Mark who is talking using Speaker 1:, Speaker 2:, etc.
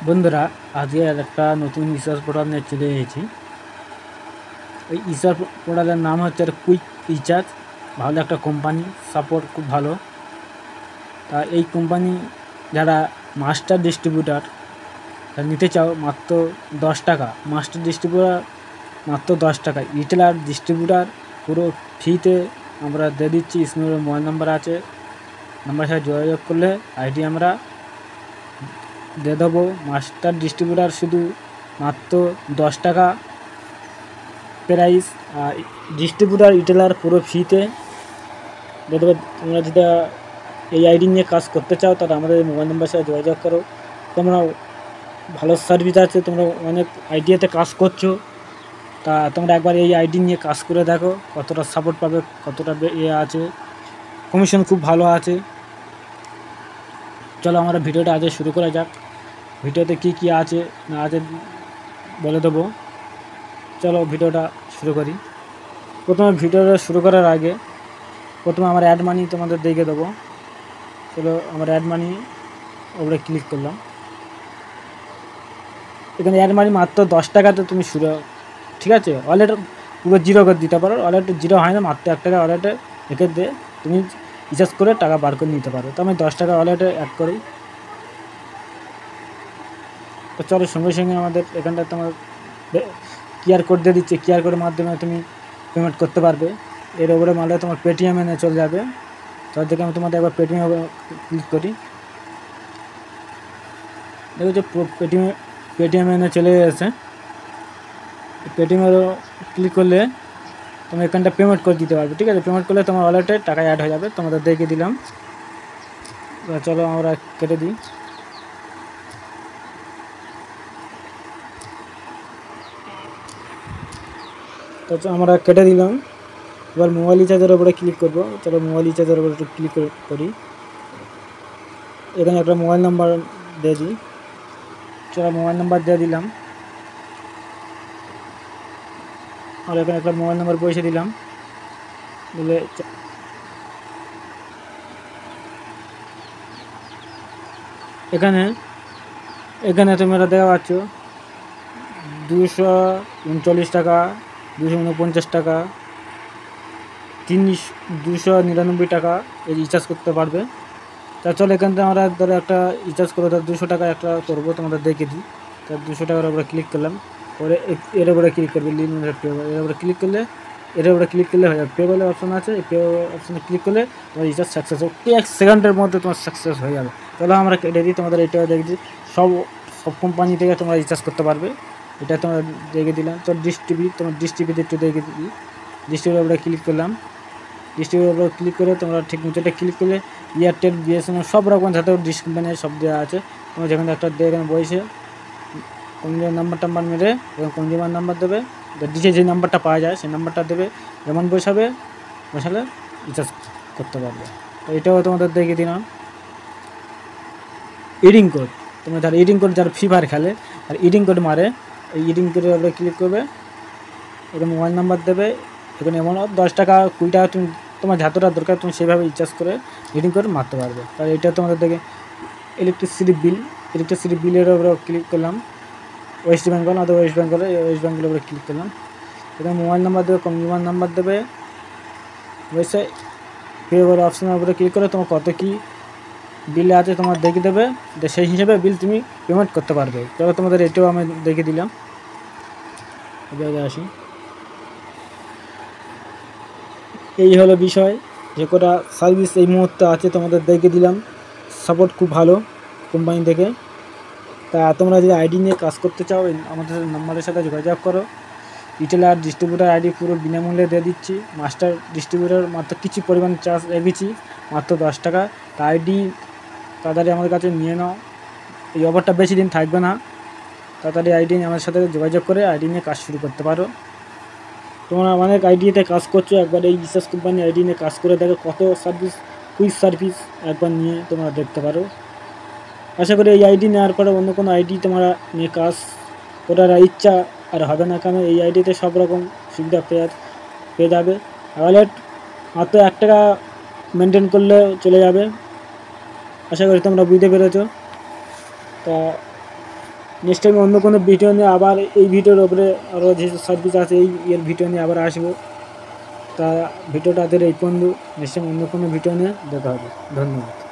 Speaker 1: বন্ধুরা, আজকে একটা নতুন রিসার্চ পোর্টাল নিয়ে চলে এসেছি। এই রিসার্চ পোর্টালের নাম হচ্ছে কুইক রিচার্জ। ভালো একটা কোম্পানি, সাপোর্ট খুব ভালো। তা এই কোম্পানি যারা মাস্টার ডিস্ট্রিবিউটার নিতে চাও মাত্র 10 টাকা, মাস্টার ডিস্ট্রিবিউটার মাত্র 10 টাকা, রিটেলার ডিস্ট্রিবিউটার পুরো ফ্রিতে আমরা দিয়ে দিচ্ছি। স্ক্রিনে মোবাইল নাম্বার আছে, নাম্বার সাথে যোগাযোগ করলে আইডি আমরা দিয়ে দেবো। মাস্টার ডিস্ট্রিবিউটার শুধু মাত্র 10 টাকা প্রাইস, আর ডিস্ট্রিবিউটার রিটেলার পুরো ফ্রিতে দিয়ে দেবো। তোমরা যদি এই আইডি নিয়ে কাজ করতে চাও তাহলে আমাদের মোবাইল নাম্বার সাথে যোগাযোগ করো। তোমরা ভালো সার্ভিস আছে, তোমরা অনেক আইডিয়াতে কাজ করছো, তা তোমরা একবার এই আইডি নিয়ে কাজ করে দেখো কতটা সাপোর্ট পাবে, কতটা আছে, কমিশন খুব ভালো আছে। চলো আমরা ভিডিওটা আজ শুরু করা যাক। ভিডিওতে কি আছে না আছে বলে দেবো। চলো ভিডিওটা শুরু করি। প্রথমে ভিডিওটা শুরু করার আগে প্রথমে আমার অ্যাড মানি তোমাদের দেখে দেবো। চলো আমার অ্যাড মানি ওপরে ক্লিক করলাম। এখানে অ্যাড মানি মাত্র 10 টাকাতে তুমি শুরু, ঠিক আছে। ওয়ালেট পুরো জিরো করে দিতে পারো, ওয়ালেট জিরো হয় না, মাত্র 1 টাকা ওয়ালেটে রেখে দিয়ে তুমি রিচার্জ করে টাকা বার করে নিতে পারো। তো আমি 10 টাকা ওয়ালেটে অ্যাড করি। তো চলো সঙ্গে সঙ্গে আমাদের এখানটা তোমার কিউআর কোড দিয়ে দিচ্ছে, কিউআর কোডের মাধ্যমে তুমি পেমেন্ট করতে পারবে। এর ওপরে মারলে তোমার পেটিএম এনে চলে যাবে। তার থেকে আমি তোমাদের একবার পেটিএম ক্লিক করি। দেখো যে পেটিএম এনে চলে এসেছে। পেটিএমের ক্লিক করলে তুমি এখানটা পেমেন্ট করে দিতে পারবে, ঠিক আছে। পেমেন্ট করলে তোমার ওয়ালেটে টাকা অ্যাড হয়ে যাবে। তোমাদের দেখে দিলাম। চলো আমরা কেটে দিই। তো আমরা কেটে দিলাম। এবার মোবাইল রিচার্জের উপরে ক্লিক করবো। চলো মোবাইল রিচার্জের উপরে একটু ক্লিক করি। এখানে একটা মোবাইল নাম্বার দিয়ে দিই। চলো মোবাইল নাম্বার দিয়ে দিলাম। আর এখানে একটা মোবাইল নাম্বার বসে দিলাম দিলে এখানে তোমরা দেখা পাচ্ছ 239 টাকা, 249 টাকা, 299 টাকা এই রিচার্জ করতে পারবে। তা চলো এখান থেকে আমরা ধরো একটা রিচার্জ করে 200 টাকা একটা করবো, তোমাদের দেখে দিই। তা 200 টাকার উপরে ক্লিক করলাম। পরে এর উপরে ক্লিক করবে, লিমিটেড পে, এর উপরে ক্লিক করলে হয়ে যাবে। পে বলে অপশন আছে, এই পে অপশনে ক্লিক করলে তোমার রিচার্জ সাকসেস হবে। 1 সেকেন্ডের মধ্যে তোমার সাকসেস হয়ে যাবে। চলো আমরা কেটে দিই। তোমাদের এটা দেখে দিই, সব কোম্পানি থেকে তোমরা রিচার্জ করতে পারবে। এটা তোমরা দেখে দিলাম। তো তোমার ডিস্ট্রিবিউতে একটু দেখে দিই। ডিস্ট্রিবিউটার উপরে ক্লিক করলাম। ডিস্ট্রিবিউটার উপরে ক্লিক করে তোমরা ঠিক নিচেটা ক্লিক করলে এয়ারটেল, বিএসএনএল সব রকম সাথে ডিশ কোম্পানির সব দেওয়া আছে। তোমরা যেখানে একটা দিয়ে এখানে বসে কনজিউমার নাম্বার মেরে এবং কনজিউমার নাম্বার দেবে, ডিশে যে নাম্বারটা পাওয়া যায় সেই নাম্বারটা দেবে, যেমন বসালে রিচার্জ করতে পারবে। তো এটাও তোমাদের দেখে দিলাম। ইডিং কোড, তোমরা যারা ইডিং কোড, যারা ফ্রি ফায়ার খেলে আর ইডিং কোড মারে, এই ইডিং কোডের উপরে ক্লিক করবে। এখানে মোবাইল নাম্বার দেবে। এখানে এমন 10 টাকা 20 টাকা তুমি তোমার যতটা দরকার তুমি সেভাবে রিচার্জ করে রিডিং করে মারতে পারবে। তাহলে এটা তোমাদের দেখে ইলেকট্রিসিটি বিলের উপরে ক্লিক করলাম। ওয়েস্ট বেঙ্গল, আমাদের ওয়েস্ট বেঙ্গলের উপরে ক্লিক করলাম। এখানে মোবাইল নাম্বার দেবে, কনজিউমার নাম্বার দেবে, ওয়েসে পে বলে অপশনের উপরে ক্লিক করে তোমার কত কী বিল আছে তোমার দেখে দেবে, সেই হিসেবে বিল তুমি পেমেন্ট করতে পারবে। তবে তোমাদের এটাও আমি দেখে দিলাম। আসি, এই হলো বিষয়। যে কটা সার্ভিস এই মুহূর্তে আছে তোমাদের দেখে দিলাম। সাপোর্ট খুব ভালো কোম্পানি থেকে। তা তোমরা যদি আইডি নিয়ে কাজ করতে চাও আমাদের নাম্বারের সাথে যোগাযোগ করো। রিটেলার ডিস্ট্রিবিউটার আইডি পুরো বিনামূল্যে দিয়ে দিচ্ছি। মাস্টার ডিস্ট্রিবিউটার মাত্র কিছু পরিমাণ চার্জ রেখেছি, মাত্র 10 টাকা। তা আইডি তাড়াতাড়ি আমাদের কাছে নিয়ে নাও, এই অফারটা বেশি দিন থাকবে না। তাড়াতাড়ি আইডি নিয়ে আমার সাথে যোগাযোগ করে আইডি নিয়ে কাজ শুরু করতে পারো। তোমরা অনেক আইডিতে কাজ করছো, একবার এই রিসার্চ কোম্পানি আইডি নিয়ে কাজ করে দেখো কত সার্ভিস, কুইক সার্ভিস একবার নিয়ে তোমরা দেখতে পারো। আশা করি এই আইডি নেওয়ার পরে অন্য কোনো আইডি তোমরা নিয়ে কাজ করার ইচ্ছা আর হবে না, কারণ এই আইডিতে সব রকম সুবিধা পেয়ে যাবে। ওয়ালেট মাত্র 1 টাকা মেনটেন করলে চলে যাবে। আশা করি তোমরা বুঝতে পেরেছো। তা নেক্সট টাইম অন্য কোনো ভিডিও নিয়ে আবার এই ভিডিওর ওপরে আরও যে সার্ভিস আছে এর ভিডিও নিয়ে আবার আসবো। তা ভিডিওটা এই পর্যন্ত, নেক্সট টাইম অন্য কোনো ভিডিও নিয়ে দেখা হবে। ধন্যবাদ।